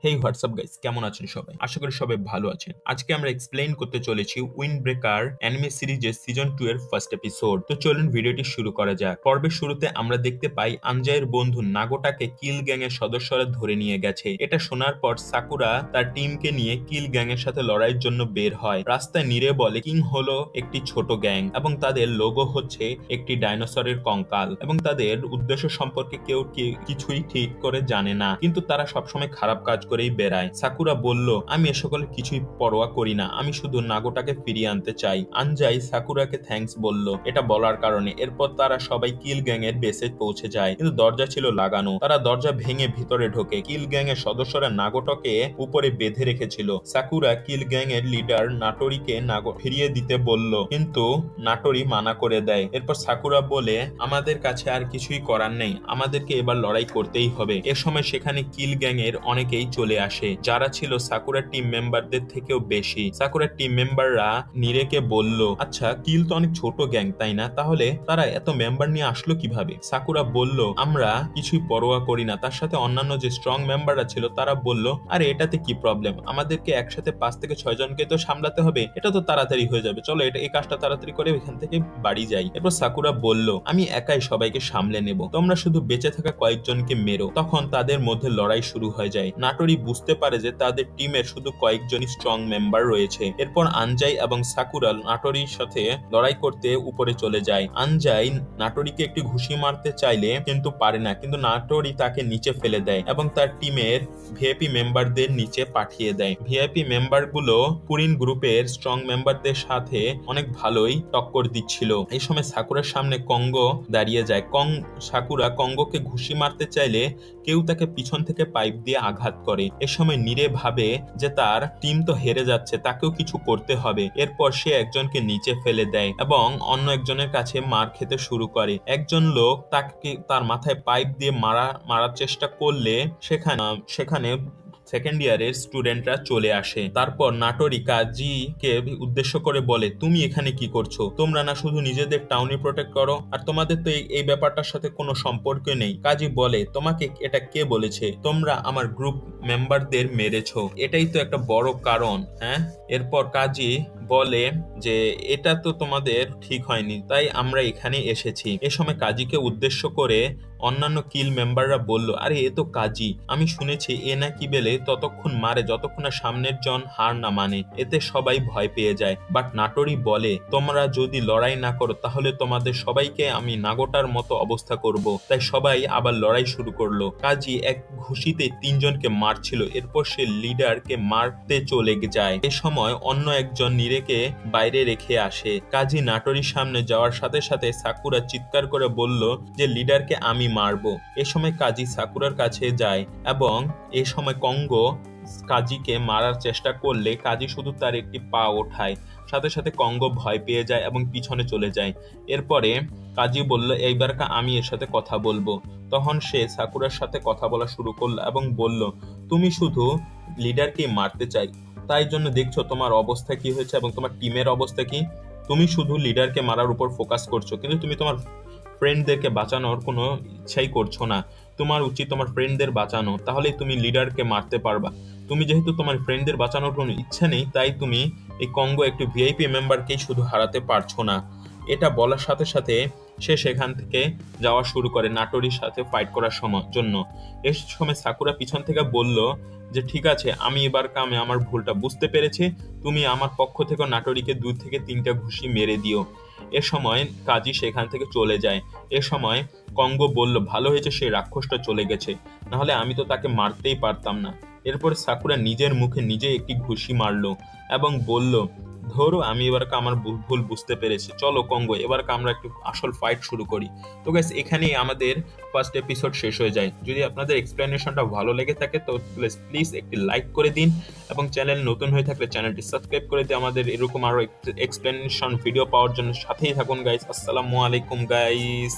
হেই WhatsApp guys, কেমন আছেন সবাই? আশা করি সবাই ভালো আছেন। আজকে আমরা এক্সপ্লেইন করতে চলেছি উইন্ড ব্রেকার অ্যানিমে সিরিজের সিজন 2 এর ফার্স্ট এপিসোড। তো চলুন ভিডিওটি শুরু করা যাক। পর্বের শুরুতে আমরা দেখতে পাই আনজাইয়ের বন্ধু নাগোটাকে কিল গ্যাং এর সদস্যরা ধরে নিয়ে গেছে। এটা শোনার পর সাকুরা তার টিমকে নিয়ে কিল গ্যাং এর সাথে লড়াইয়ের জন্য বের হয়। রাস্তায় নিরে বলে কিং হলো একটি ছোট গ্যাং এবং তাদের লোগো হচ্ছে একটি ডাইনোসরের কঙ্কাল এবং তাদের উদ্দেশ্য সম্পর্কে কেউ কিছুই ঠিক করে জানে না, কিন্তু তারা সবসময় খারাপ কাজ করেই বেড়ায়। সাকুরা বলল, আমি এ সকলের কিছুই পরোয়া করি না, আমি শুধু নাগোটাকে ফিরিয়ে আনতে চাই। আনজাই সাকুরাকে থ্যাঙ্কস বলল এটা বলার কারণে। এরপর তারা সবাই কিল গ্যাং এর বেসে পৌঁছে যায়, কিন্তু দরজা ছিল লাগানো। তারা দরজা ভেঙে ভিতরে ঢোকে। কিল গ্যাং এর সদস্যরা নাগোটাকে উপরে বেঁধে রেখেছিল। সাকুরা কিল গ্যাং এর লিডার নাটোরিকে ফিরিয়ে দিতে বলল, কিন্তু নাটোরি মানা করে দেয়। এরপর সাকুরা বলে, আমাদের কাছে আর কিছুই করার নেই, আমাদেরকে এবার লড়াই করতেই হবে। এ সময় সেখানে কিল গ্যাং এর অনেকেই চলে আসে, যারা ছিল সাকুরার টিম মেম্বারদের থেকেও বেশি। সাকুরার টিম মেম্বাররা নিরেকে বলল, আচ্ছা কিল তো অনেক ছোট গ্যাং তাই না, তাহলে তারা এত মেম্বার নিয়ে আসলো কিভাবে? সাকুরা বলল, আমরা কিছুই পরোয়া করি না। তার সাথে অন্যান্য যে স্ট্রং মেম্বাররা ছিল তারা বলল, আরে এটাতে কি প্রবলেম, আমাদেরকে একসাথে 5 থেকে 6 জনকে তো সামলাতে হবে, এটা তো তাড়াতাড়ি হয়ে যাবে, চলো এই কাজটা তাড়াতাড়ি করে এখান থেকে বাড়ি যাই। এরপর সাকুরা বলল, আমি একাই সবাইকে সামলে নেব, তোমরা শুধু বেঁচে থাকা কয়েকজনকে মেরো। তখন তাদের মধ্যে লড়াই শুরু হয়ে যায়। নাটোরি বুঝতে পারে যে তাদের টিমের শুধু কয়েকজনই স্ট্রং মেম্বার রয়েছে। এরপর আনজাই এবং সাকুরা নাটোরির সাথে লড়াই করতে উপরে চলে যায়। আনজাই নাটোরিকে একটি ঘুষি মারতে চাইলে কিন্তু পারে না, কিন্তু নাটোরি তাকে নিচে ফেলে দেয় এবং তার টিমের ভিআইপি মেম্বারদের নিচে পাঠিয়ে দেয়। ভিআইপি মেম্বারগুলো পুরিন গ্রুপের স্ট্রং মেম্বারদের সাথে অনেক ভালোই টক্কর দিচ্ছিল। এই সময় সাকুরার সামনে কঙ্গো দাঁড়িয়ে যায়। সাকুরা কঙ্গোকে ঘুষি মারতে চাইলে কেউ তাকে পিছন থেকে পাইপ দিয়ে আঘাত করে। এ সময় নিরে ভাবে যে তার টিম তো হেরে যাচ্ছে, তাকেও কিছু করতে হবে। এরপর সে একজনকে নিচে ফেলে দেয় এবং অন্য একজনের কাছে মার খেতে শুরু করে। একজন লোক তাকে তার মাথায় পাইপ দিয়ে মারার চেষ্টা করলে সেখানে সেকেন্ড ইয়ারের স্টুডেন্টরা চলে আসে। তারপর নাটোরি কাজীকে উদ্দেশ্য করে বলে, তুমি এখানে কি করছো? তোমরা না শুধু নিজেদের টাউনই প্রোটেক্ট করো, আর তোমাদের তো এই ব্যাপারটার সাথে কোনো সম্পর্ক নেই। কাজী বলে, তোমাকে এটা কে বলেছে তোমরা আমার গ্রুপ মেম্বারদের মেরেছো? এটাই তো একটা বড় কারণ। হ্যাঁ, এরপর কাজী বলে যে এটা তো তোমাদের ঠিক হয়নি, তাই আমরা এখানে এসেছি। এ সময় কাজীকে উদ্দেশ্য করে অন্যান্য কিল মেম্বাররা বলল, আরে এ তো কাজী, আমি শুনেছি এ নাকি বেলে ততক্ষণ মারে যতক্ষণ না সামনের জন হার না মানে, এতে সবাই ভয় পেয়ে যায়। বাট নাটোরি বলে, তোমরা যদি লড়াই না করো তাহলে তোমাদের সবাইকে আমি নাগোটার মতো অবস্থা করব। তাই সবাই আবার লড়াই শুরু করলো। কাজী এক ঘুষিতে 3 জনকে মারছিল। এরপর সে লিডারকে মারতে চলে যায়। এ সময় অন্য একজন নিরেকে বাইরে রেখে আসে। কাজী নাটোরির সামনে যাওয়ার সাথে সাথে সাকুরা চিৎকার করে বলল যে লিডারকে আমি মারবো। এ সময় কাজী সাকুরার কাছে যায় এবং এ সময় কঙ্গো কাজীকে মারার চেষ্টা করলে কাজী শুধু তার একটি পা ওঠায়। সাথে সাথে কঙ্গো ভয় পেয়ে যায় এবং পিছনে চলে যায়। এরপরে কাজী বলল, এইবার আমি এর সাথে কথা বলবো। তখন সে সাকুরার সাথে কথা বলা শুরু করলো এবং বলল, তুমি শুধু লিডারকে মারতে চাই, তাই জন্য দেখছো তোমার অবস্থা কি হয়েছে এবং তোমার টিমের অবস্থা কি। তুমি শুধু লিডারকে মারার উপর ফোকাস করছো, কিন্তু তুমি তোমার ফ্রেন্ডদেরকে বাঁচানোর কোনো ইচ্ছাই করছো না। তোমার উচিত তোমার ফ্রেন্ডদের বাঁচানো, তাহলেই তুমি লিডারকে মারতে পারবা। তুমি যেহেতু তোমার ফ্রেন্ডদের বাঁচানোর কোনো ইচ্ছা নেই, তাই তুমি এই কঙ্গো একটি ভিআইপি মেম্বারকেই শুধু হারাতে পারছো না। এটা বলার সাথে সাথে সে সেখান থেকে যাওয়া শুরু করে নাটোরির সাথে ফাইট করার জন্য। এর সময় সাকুরা পিছন থেকে বলল যে ঠিক আছে, আমি এবার আমার ভুলটা বুঝতে পেরেছি, তুমি আমার পক্ষ থেকে নাটোরিকে 2 থেকে 3টা ঘুষি মেরে দিও। এ সময় কাজী সেখান থেকে চলে যায়। এ সময় কঙ্গো বলল, ভালো হয়েছে সেই রাক্ষসটা চলে গেছে, নাহলে আমি তো তাকে মারতেই পারতাম না। এরপরে সাকুরা নিজের মুখে নিজে একটি ঘুষি মারলো এবং বলল, ধরো আমি এবার আমার ভুল বুঝতে পেরেছি, চলো কঙ্গো এবার আমরা একটু আসল ফাইট শুরু করি। তো গাইস, এখানেই আমাদের ফার্স্ট এপিসোড শেষ হয়ে যায়। যদি আপনাদের এক্সপ্লেনেশনটা ভালো লেগে থাকে তো প্লিজ একটি লাইক করে দিন এবং চ্যানেল নতুন হয়ে থাকলে চ্যানেলটি সাবস্ক্রাইব করে দিয়ে আমাদের এরকম আরো এক্সপ্লেনেশন ভিডিও পাওয়ার জন্য সাথেই থাকুন গাইস। আসসালামু আলাইকুম গাইস।